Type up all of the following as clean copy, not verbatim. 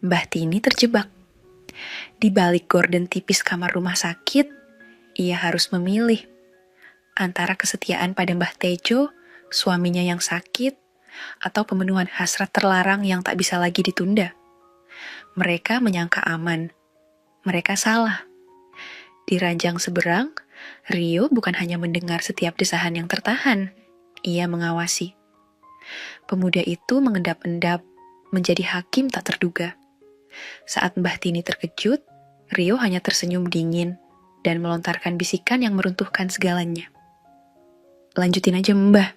Mbah Tini terjebak. Di balik gorden tipis kamar rumah sakit, ia harus memilih antara kesetiaan pada Mbah Tejo, suaminya yang sakit, atau pemenuhan hasrat terlarang yang tak bisa lagi ditunda. Mereka menyangka aman. Mereka salah. Di ranjang seberang, Rio bukan hanya mendengar setiap desahan yang tertahan, ia mengawasi. Pemuda itu mengendap-endap, menjadi hakim tak terduga. Saat Mbah Tini terkejut, Rio hanya tersenyum dingin dan melontarkan bisikan yang meruntuhkan segalanya. Lanjutin aja Mbah.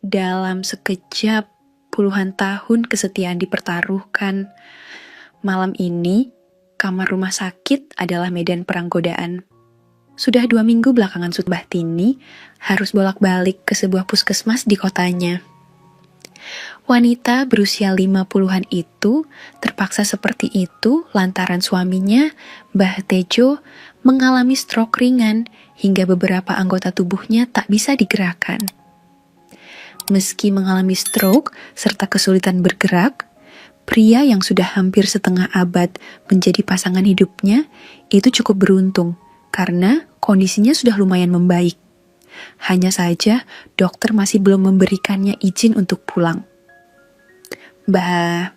Dalam sekejap, puluhan tahun kesetiaan dipertaruhkan. Malam ini, kamar rumah sakit adalah medan perang godaan. Sudah 2 minggu belakangan Mbah Tini harus bolak-balik ke sebuah puskesmas di kotanya. Wanita berusia 50-an itu terpaksa seperti itu lantaran suaminya, Mbah Tejo, mengalami stroke ringan hingga beberapa anggota tubuhnya tak bisa digerakkan. Meski mengalami stroke serta kesulitan bergerak, pria yang sudah hampir setengah abad menjadi pasangan hidupnya itu cukup beruntung karena kondisinya sudah lumayan membaik. Hanya saja dokter masih belum memberikannya izin untuk pulang. Mbah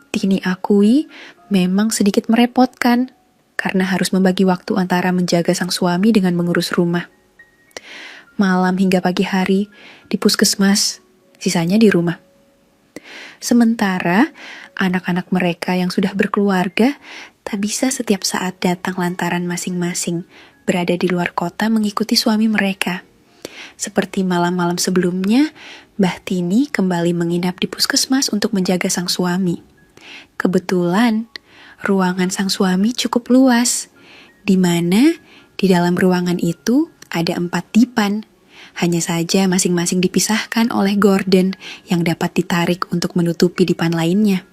Tini akui memang sedikit merepotkan karena harus membagi waktu antara menjaga sang suami dengan mengurus rumah. Malam hingga pagi hari di puskesmas, sisanya di rumah. Sementara anak-anak mereka yang sudah berkeluarga tak bisa setiap saat datang lantaran masing-masing berada di luar kota mengikuti suami mereka. Seperti malam-malam sebelumnya, Mbah Tini kembali menginap di puskesmas untuk menjaga sang suami. Kebetulan, ruangan sang suami cukup luas, di mana di dalam ruangan itu ada 4 dipan. Hanya saja masing-masing dipisahkan oleh gorden yang dapat ditarik untuk menutupi dipan lainnya.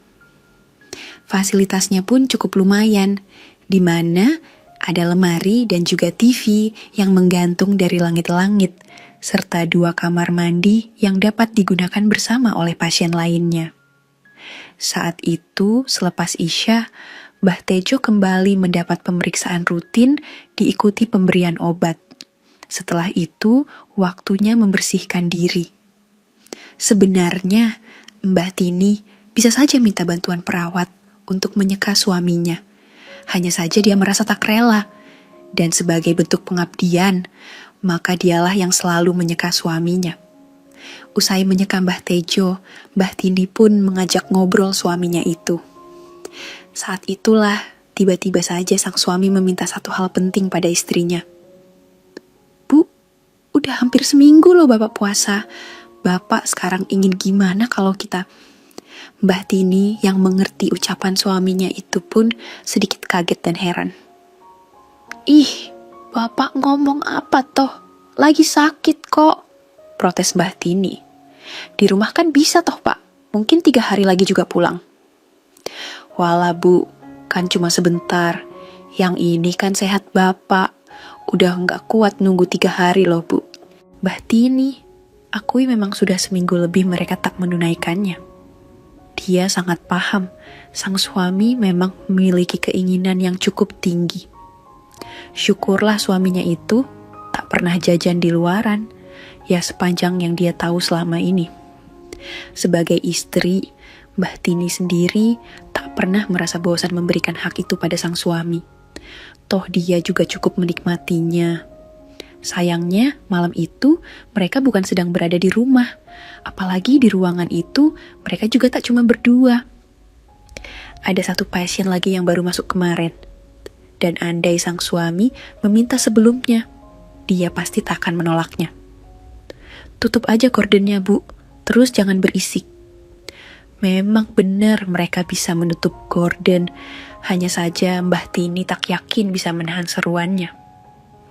Fasilitasnya pun cukup lumayan, di mana ada lemari dan juga TV yang menggantung dari langit-langit, serta 2 kamar mandi yang dapat digunakan bersama oleh pasien lainnya. Saat itu, selepas Isya, Mbah Tejo kembali mendapat pemeriksaan rutin diikuti pemberian obat. Setelah itu, waktunya membersihkan diri. Sebenarnya, Mbah Tini bisa saja minta bantuan perawat untuk menyeka suaminya. Hanya saja dia merasa tak rela, dan sebagai bentuk pengabdian, maka dialah yang selalu menyeka suaminya. Usai menyeka Mbah Tejo, Mbah Tini pun mengajak ngobrol suaminya itu. Saat itulah, tiba-tiba saja sang suami meminta satu hal penting pada istrinya. Bu, udah hampir seminggu loh Bapak puasa. Bapak sekarang ingin gimana kalau kita... Mbah Tini yang mengerti ucapan suaminya itu pun sedikit kaget dan heran. Ih, Bapak ngomong apa toh? Lagi sakit kok, protes Mbah Tini. Di rumah kan bisa toh Pak, mungkin 3 hari lagi juga pulang. Walah Bu, kan cuma sebentar. Yang ini kan sehat Bapak, udah gak kuat nunggu 3 hari loh Bu. Mbah Tini, akui memang sudah seminggu lebih mereka tak menunaikannya. Dia sangat paham, sang suami memang memiliki keinginan yang cukup tinggi. Syukurlah suaminya itu tak pernah jajan di luaran, ya sepanjang yang dia tahu selama ini. Sebagai istri, Mbah Tini sendiri tak pernah merasa bosan memberikan hak itu pada sang suami. Toh dia juga cukup menikmatinya. Sayangnya, malam itu mereka bukan sedang berada di rumah. Apalagi di ruangan itu, mereka juga tak cuma berdua. Ada 1 pasien lagi yang baru masuk kemarin. Dan andai sang suami meminta sebelumnya, dia pasti tak akan menolaknya. Tutup aja gordennya Bu, terus jangan berisik. Memang benar mereka bisa menutup gorden, hanya saja Mbah Tini tak yakin bisa menahan seruannya.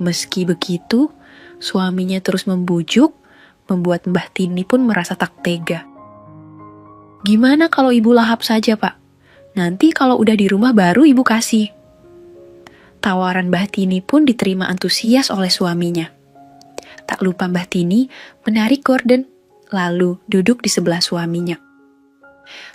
Meski begitu, suaminya terus membujuk, membuat Mbah Tini pun merasa tak tega. Gimana kalau Ibu lahap saja Pak? Nanti kalau udah di rumah baru Ibu kasih. Tawaran Mbah Tini pun diterima antusias oleh suaminya. Tak lupa Mbah Tini menarik gorden, lalu duduk di sebelah suaminya.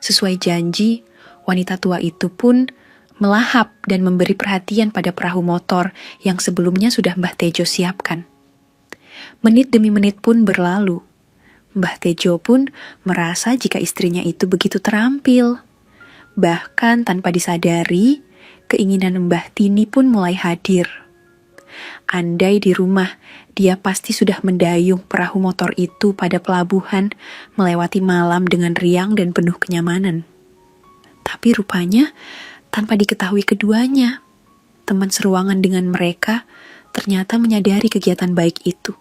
Sesuai janji, Wanita tua itu pun melahap dan memberi perhatian pada perahu motor yang sebelumnya sudah Mbah Tejo siapkan. Menit demi menit pun berlalu. Mbah Tejo pun merasa jika istrinya itu begitu terampil. Bahkan tanpa disadari, keinginan Mbah Tini pun mulai hadir. Andai di rumah, dia pasti sudah mendayung perahu motor itu pada pelabuhan, melewati malam dengan riang dan penuh kenyamanan. Tapi rupanya, tanpa diketahui keduanya, teman seruangan dengan mereka ternyata menyadari kegiatan baik itu.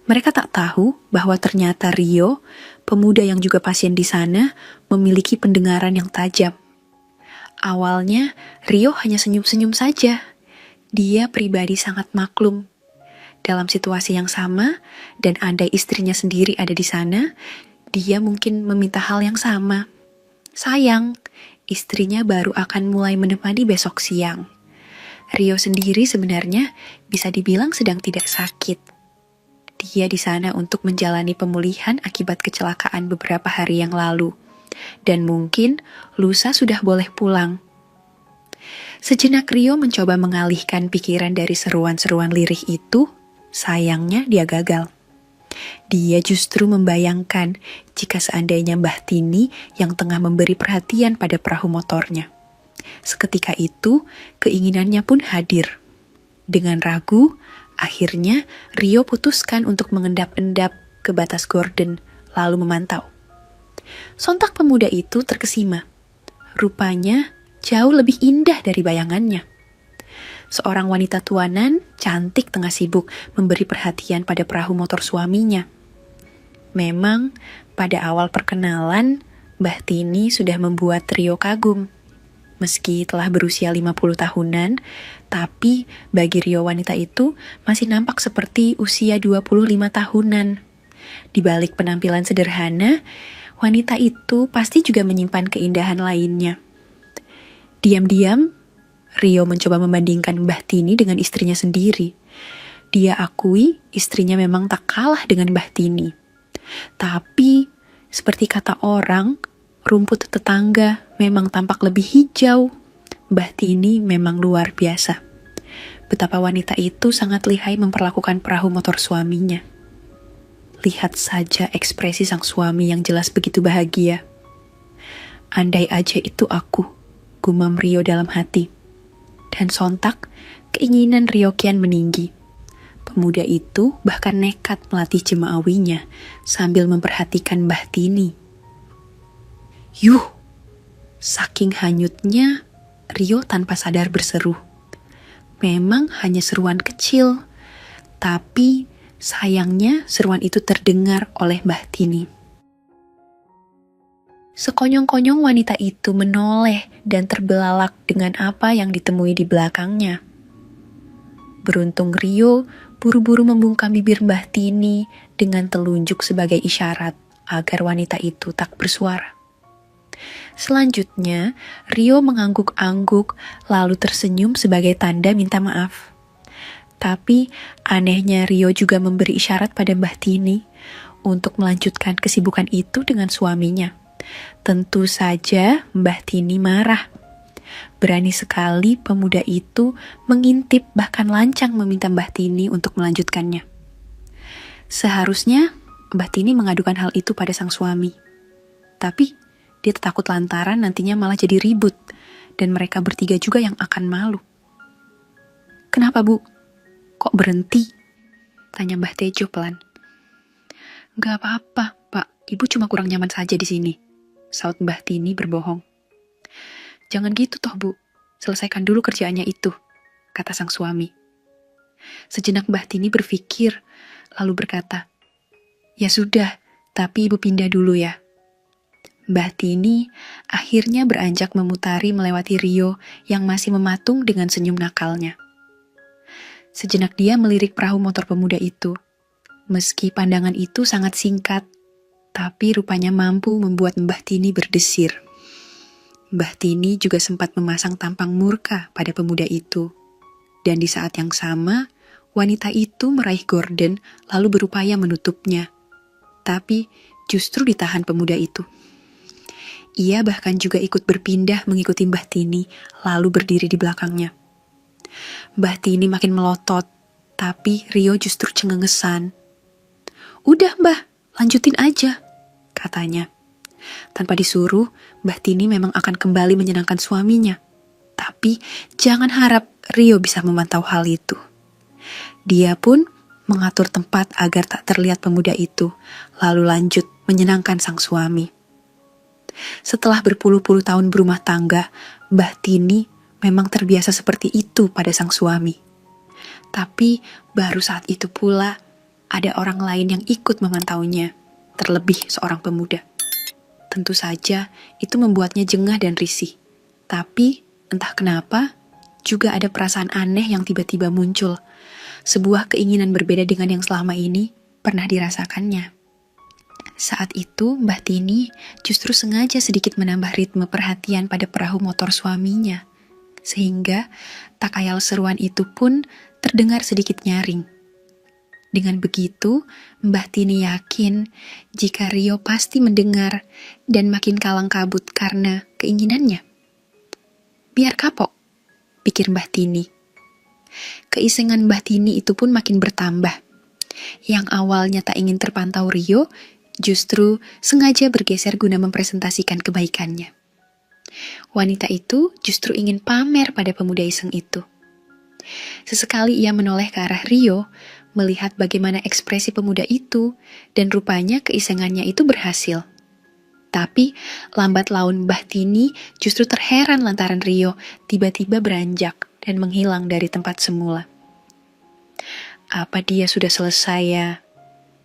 Mereka tak tahu bahwa ternyata Rio, pemuda yang juga pasien di sana, memiliki pendengaran yang tajam. Awalnya, Rio hanya senyum-senyum saja. Dia pribadi sangat maklum. Dalam situasi yang sama, dan andai istrinya sendiri ada di sana, dia mungkin meminta hal yang sama. Sayang, istrinya baru akan mulai menemani besok siang. Rio sendiri sebenarnya bisa dibilang sedang tidak sakit. Dia di sana untuk menjalani pemulihan akibat kecelakaan beberapa hari yang lalu. Dan mungkin lusa sudah boleh pulang. Sejenak Rio mencoba mengalihkan pikiran dari seruan-seruan lirih itu, sayangnya dia gagal. Dia justru membayangkan jika seandainya Mbah Tini yang tengah memberi perhatian pada perahu motornya. Seketika itu, keinginannya pun hadir. Dengan ragu, akhirnya Rio putuskan untuk mengendap-endap ke batas gorden, lalu memantau. Sontak pemuda itu terkesima. Rupanya jauh lebih indah dari bayangannya. Seorang wanita tuanan, cantik tengah sibuk memberi perhatian pada perahu motor suaminya. Memang, pada awal perkenalan, Mbah Tini sudah membuat Rio kagum. Meski telah berusia 50 tahunan, tapi bagi Rio wanita itu masih nampak seperti usia 25 tahunan. Di balik penampilan sederhana, wanita itu pasti juga menyimpan keindahan lainnya. Diam-diam, Rio mencoba membandingkan Mbah Tini dengan istrinya sendiri. Dia akui istrinya memang tak kalah dengan Mbah Tini. Tapi, seperti kata orang, rumput tetangga memang tampak lebih hijau. Mbah Tini memang luar biasa. Betapa wanita itu sangat lihai memperlakukan perahu motor suaminya. Lihat saja ekspresi sang suami yang jelas begitu bahagia. Andai aja itu aku, gumam Rio dalam hati. Dan sontak, keinginan Rio kian meninggi. Pemuda itu bahkan nekat melatih jemawinya sambil memperhatikan Mbah Tini. Yuh! Saking hanyutnya, Rio tanpa sadar berseru. Memang hanya seruan kecil, tapi sayangnya seruan itu terdengar oleh Mbah Tini. Sekonyong-konyong wanita itu menoleh dan terbelalak dengan apa yang ditemui di belakangnya. Beruntung Rio buru-buru membungkam bibir Mbah Tini dengan telunjuk sebagai isyarat agar wanita itu tak bersuara. Selanjutnya, Rio mengangguk-angguk lalu tersenyum sebagai tanda minta maaf. Tapi anehnya Rio juga memberi isyarat pada Mbah Tini untuk melanjutkan kesibukan itu dengan suaminya. Tentu saja Mbah Tini marah. Berani sekali pemuda itu mengintip bahkan lancang meminta Mbah Tini untuk melanjutkannya. Seharusnya Mbah Tini mengadukan hal itu pada sang suami. Tapi dia takut lantaran nantinya malah jadi ribut dan mereka bertiga juga yang akan malu. Kenapa Bu? Kok berhenti? Tanya Mbah Tejo pelan. Gak apa-apa Pak, Ibu cuma kurang nyaman saja di sini. Saut Mbah Tini berbohong. Jangan gitu toh Bu, selesaikan dulu kerjaannya itu, kata sang suami. Sejenak Mbah Tini berpikir, lalu berkata, ya sudah, tapi Ibu pindah dulu ya. Mbah Tini akhirnya beranjak memutari melewati Rio yang masih mematung dengan senyum nakalnya. Sejenak dia melirik perahu motor pemuda itu. Meski pandangan itu sangat singkat, tapi rupanya mampu membuat Mbah Tini berdesir. Mbah Tini juga sempat memasang tampang murka pada pemuda itu. Dan di saat yang sama, wanita itu meraih gorden lalu berupaya menutupnya. Tapi justru ditahan pemuda itu. Ia bahkan juga ikut berpindah mengikuti Mbah Tini, lalu berdiri di belakangnya. Mbah Tini makin melotot, tapi Rio justru cengengesan. "Udah Mbah, lanjutin aja," katanya. Tanpa disuruh, Mbah Tini memang akan kembali menyenangkan suaminya. Tapi jangan harap Rio bisa memantau hal itu. Dia pun mengatur tempat agar tak terlihat pemuda itu, lalu lanjut menyenangkan sang suami. Setelah berpuluh-puluh tahun berumah tangga, Mbah Tini memang terbiasa seperti itu pada sang suami. Tapi baru saat itu pula ada orang lain yang ikut memantaunya, terlebih seorang pemuda. Tentu saja itu membuatnya jengah dan risih. Tapi entah kenapa juga ada perasaan aneh yang tiba-tiba muncul. Sebuah keinginan berbeda dengan yang selama ini pernah dirasakannya. Saat itu Mbah Tini justru sengaja sedikit menambah ritme perhatian pada perahu motor suaminya. Sehingga tak ayal seruan itu pun terdengar sedikit nyaring. Dengan begitu, Mbah Tini yakin jika Rio pasti mendengar dan makin kalang kabut karena keinginannya. Biar kapok, pikir Mbah Tini. Keisengan Mbah Tini itu pun makin bertambah. Yang awalnya tak ingin terpantau Rio, justru sengaja bergeser guna mempresentasikan kebaikannya. Wanita itu justru ingin pamer pada pemuda iseng itu. Sesekali ia menoleh ke arah Rio, melihat bagaimana ekspresi pemuda itu, dan rupanya keisengannya itu berhasil. Tapi lambat laun Mbah Tini justru terheran lantaran Rio tiba-tiba beranjak dan menghilang dari tempat semula. Apa dia sudah selesai ya?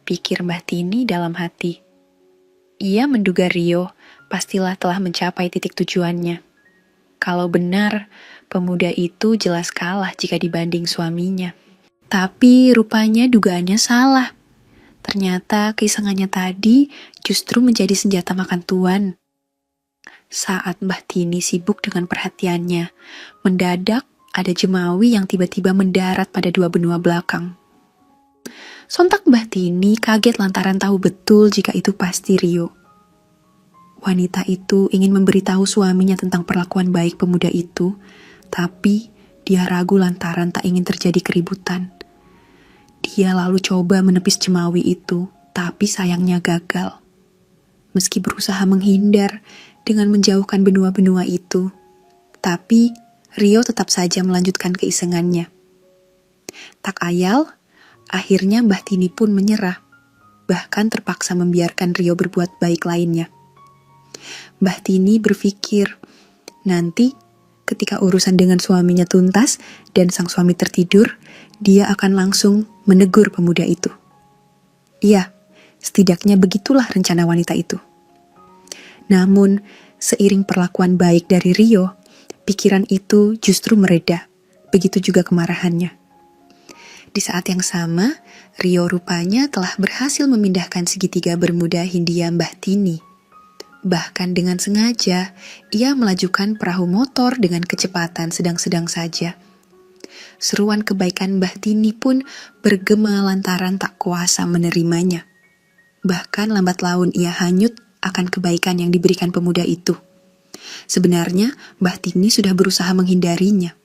Pikir Mbah Tini dalam hati. Ia menduga Rio pastilah telah mencapai titik tujuannya. Kalau benar, pemuda itu jelas kalah jika dibanding suaminya. Tapi rupanya dugaannya salah. Ternyata keisengannya tadi justru menjadi senjata makan tuan. Saat Mbah Tini sibuk dengan perhatiannya, mendadak ada jemawi yang tiba-tiba mendarat pada dua benua belakang. Sontak Mbah Tini kaget lantaran tahu betul jika itu pasti Rio. Wanita itu ingin memberitahu suaminya tentang perlakuan baik pemuda itu, tapi dia ragu lantaran tak ingin terjadi keributan. Dia lalu coba menepis jemawi itu, tapi sayangnya gagal. Meski berusaha menghindar dengan menjauhkan benua-benua itu, tapi Rio tetap saja melanjutkan keisengannya. Tak ayal, akhirnya Mbah Tini pun menyerah, bahkan terpaksa membiarkan Rio berbuat baik lainnya. Mbah Tini berpikir, nanti ketika urusan dengan suaminya tuntas dan sang suami tertidur, dia akan langsung menegur pemuda itu. Iya, setidaknya begitulah rencana wanita itu. Namun, seiring perlakuan baik dari Rio, pikiran itu justru mereda, begitu juga kemarahannya. Di saat yang sama, Rio rupanya telah berhasil memindahkan segitiga bermuda Hindia Mbah Tini. Bahkan dengan sengaja, ia melajukan perahu motor dengan kecepatan sedang-sedang saja. Seruan kebaikan Mbah Tini pun bergema lantaran tak kuasa menerimanya. Bahkan lambat laun ia hanyut akan kebaikan yang diberikan pemuda itu. Sebenarnya Mbah Tini sudah berusaha menghindarinya.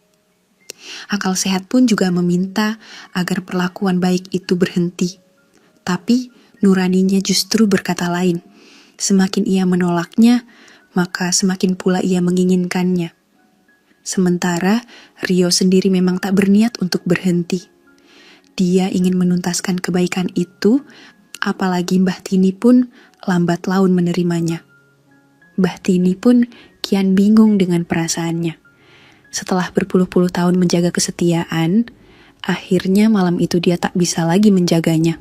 Akal sehat pun juga meminta agar perlakuan baik itu berhenti. Tapi nuraninya justru berkata lain. Semakin ia menolaknya, maka semakin pula ia menginginkannya. Sementara Rio sendiri memang tak berniat untuk berhenti. Dia ingin menuntaskan kebaikan itu, apalagi Mbah Tini pun lambat laun menerimanya. Mbah Tini pun kian bingung dengan perasaannya. Setelah berpuluh-puluh tahun menjaga kesetiaan, akhirnya malam itu dia tak bisa lagi menjaganya.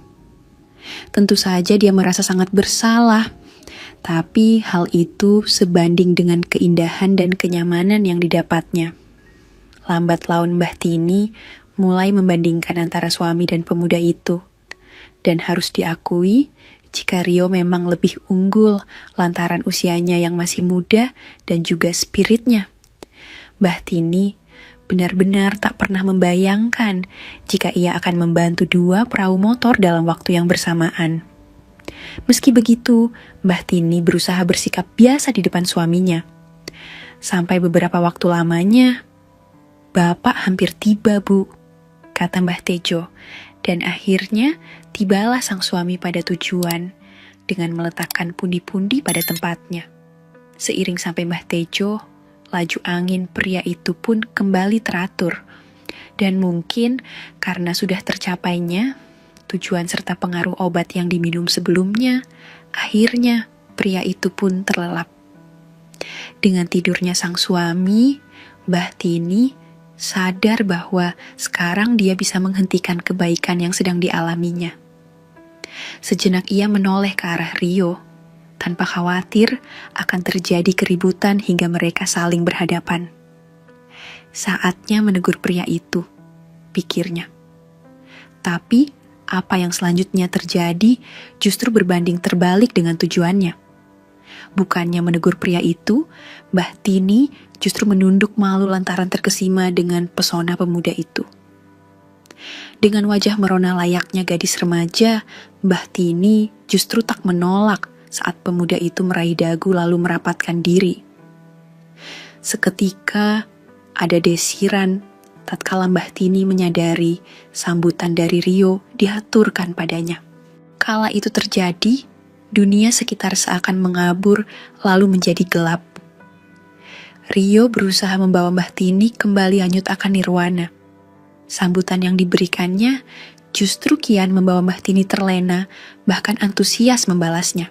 Tentu saja dia merasa sangat bersalah, tapi hal itu sebanding dengan keindahan dan kenyamanan yang didapatnya. Lambat laun Mbah Tini mulai membandingkan antara suami dan pemuda itu. Dan harus diakui, jika Rio memang lebih unggul lantaran usianya yang masih muda dan juga spiritnya. Mbah Tini benar-benar tak pernah membayangkan jika ia akan membantu dua perahu motor dalam waktu yang bersamaan. Meski begitu, Mbah Tini berusaha bersikap biasa di depan suaminya. Sampai beberapa waktu lamanya, "Bapak hampir tiba, Bu," kata Mbah Tejo. Dan akhirnya tibalah sang suami pada tujuan dengan meletakkan pundi-pundi pada tempatnya. Seiring sampai Mbah Tejo, laju angin pria itu pun kembali teratur. Dan mungkin karena sudah tercapainya tujuan serta pengaruh obat yang diminum sebelumnya, akhirnya pria itu pun terlelap. Dengan tidurnya sang suami, Mbah Tini sadar bahwa sekarang dia bisa menghentikan kebaikan yang sedang dialaminya. Sejenak ia menoleh ke arah Rio, tanpa khawatir akan terjadi keributan hingga mereka saling berhadapan. Saatnya menegur pria itu, pikirnya. Tapi apa yang selanjutnya terjadi justru berbanding terbalik dengan tujuannya. Bukannya menegur pria itu, Mbah Tini justru menunduk malu lantaran terkesima dengan pesona pemuda itu. Dengan wajah merona layaknya gadis remaja, Mbah Tini justru tak menolak saat pemuda itu meraih dagu lalu merapatkan diri. Seketika ada desiran tatkala Mbah Tini menyadari sambutan dari Rio diaturkan padanya. Kala itu terjadi, dunia sekitar seakan mengabur lalu menjadi gelap. Rio berusaha membawa Mbah Tini kembali hanyut akan nirwana. Sambutan yang diberikannya justru kian membawa Mbah Tini terlena, bahkan antusias membalasnya.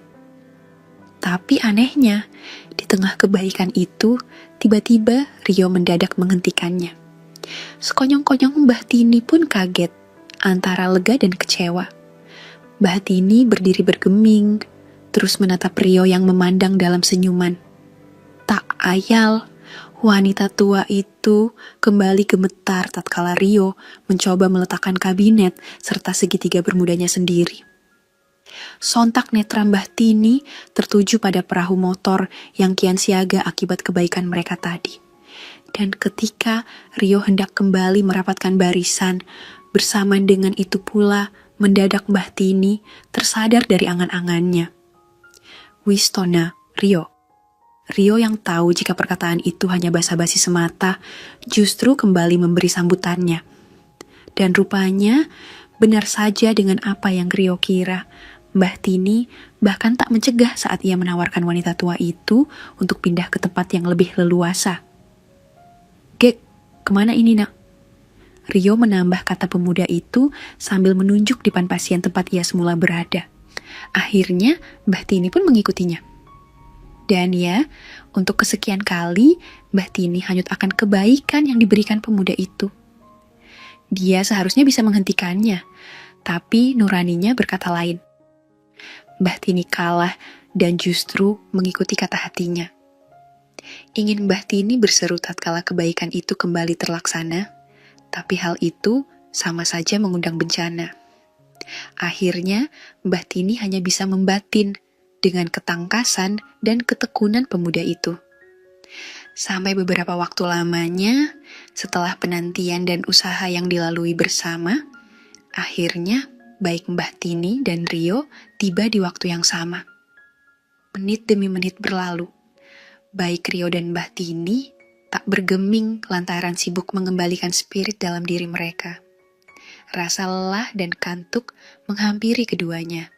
Tapi anehnya, di tengah kebaikan itu, tiba-tiba Rio mendadak menghentikannya. Sekonyong-konyong Mbah Tini pun kaget, antara lega dan kecewa. Mbah Tini berdiri bergeming, terus menatap Rio yang memandang dalam senyuman. Tak ayal, wanita tua itu kembali gemetar tatkala Rio mencoba meletakkan kabinet serta segitiga bermudanya sendiri. Sontak netra Mbah Tini tertuju pada perahu motor yang kian siaga akibat kebaikan mereka tadi. Dan ketika Rio hendak kembali merapatkan barisan, bersamaan dengan itu pula mendadak Mbah Tini tersadar dari angan-angannya. Wistona, Rio. Rio yang tahu jika perkataan itu hanya basa-basi semata, justru kembali memberi sambutannya. Dan rupanya, benar saja dengan apa yang Rio kira, Mbah Tini bahkan tak mencegah saat ia menawarkan wanita tua itu untuk pindah ke tempat yang lebih leluasa. "Gek, kemana ini nak?" Rio menambah kata pemuda itu sambil menunjuk di depan pasien tempat ia semula berada. Akhirnya, Mbah Tini pun mengikutinya. Dan ya, untuk kesekian kali, Mbah Tini hanyut akan kebaikan yang diberikan pemuda itu. Dia seharusnya bisa menghentikannya, tapi nuraninya berkata lain. Mbah Tini kalah dan justru mengikuti kata hatinya. Ingin Mbah Tini berseru tatkala kebaikan itu kembali terlaksana, tapi hal itu sama saja mengundang bencana. Akhirnya, Mbah Tini hanya bisa membatin dengan ketangkasan dan ketekunan pemuda itu. Sampai beberapa waktu lamanya, setelah penantian dan usaha yang dilalui bersama, akhirnya baik Mbah Tini dan Rio tiba di waktu yang sama. Menit demi menit berlalu. Baik Rio dan Mbah Tini tak bergeming lantaran sibuk mengembalikan spirit dalam diri mereka. Rasa lelah dan kantuk menghampiri keduanya.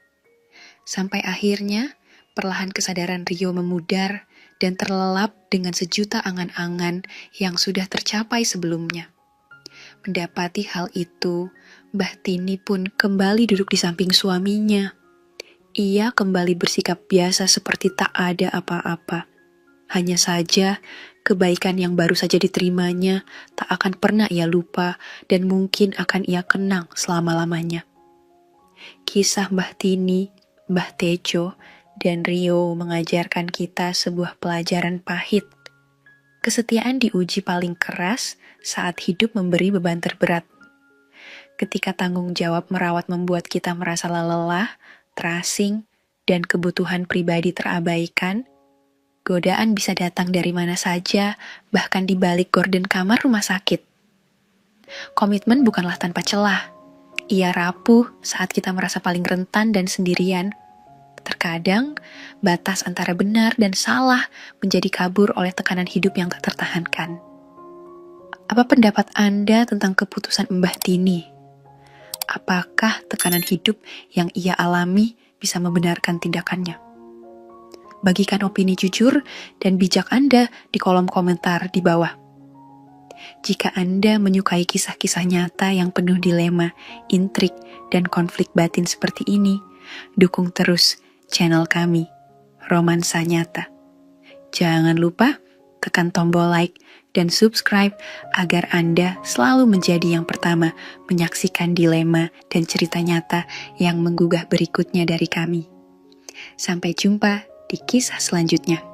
Sampai akhirnya, perlahan kesadaran Rio memudar dan terlelap dengan sejuta angan-angan yang sudah tercapai sebelumnya. Mendapati hal itu, Mbah Tini pun kembali duduk di samping suaminya. Ia kembali bersikap biasa seperti tak ada apa-apa. Hanya saja, kebaikan yang baru saja diterimanya tak akan pernah ia lupa dan mungkin akan ia kenang selama-lamanya. Kisah Mbah Tini, Mbah Tejo, dan Rio mengajarkan kita sebuah pelajaran pahit. Kesetiaan diuji paling keras saat hidup memberi beban terberat. Ketika tanggung jawab merawat membuat kita merasa lelah, terasing, dan kebutuhan pribadi terabaikan, godaan bisa datang dari mana saja, bahkan di balik gorden kamar rumah sakit. Komitmen bukanlah tanpa celah. Ia rapuh saat kita merasa paling rentan dan sendirian. Terkadang, batas antara benar dan salah menjadi kabur oleh tekanan hidup yang tak tertahankan. Apa pendapat Anda tentang keputusan Mbah Tini? Apakah tekanan hidup yang ia alami bisa membenarkan tindakannya? Bagikan opini jujur dan bijak Anda di kolom komentar di bawah. Jika Anda menyukai kisah-kisah nyata yang penuh dilema, intrik, dan konflik batin seperti ini, dukung terus channel kami, Romansa Nyata. Jangan lupa tekan tombol like dan subscribe agar Anda selalu menjadi yang pertama menyaksikan dilema dan cerita nyata yang menggugah berikutnya dari kami. Sampai jumpa di kisah selanjutnya.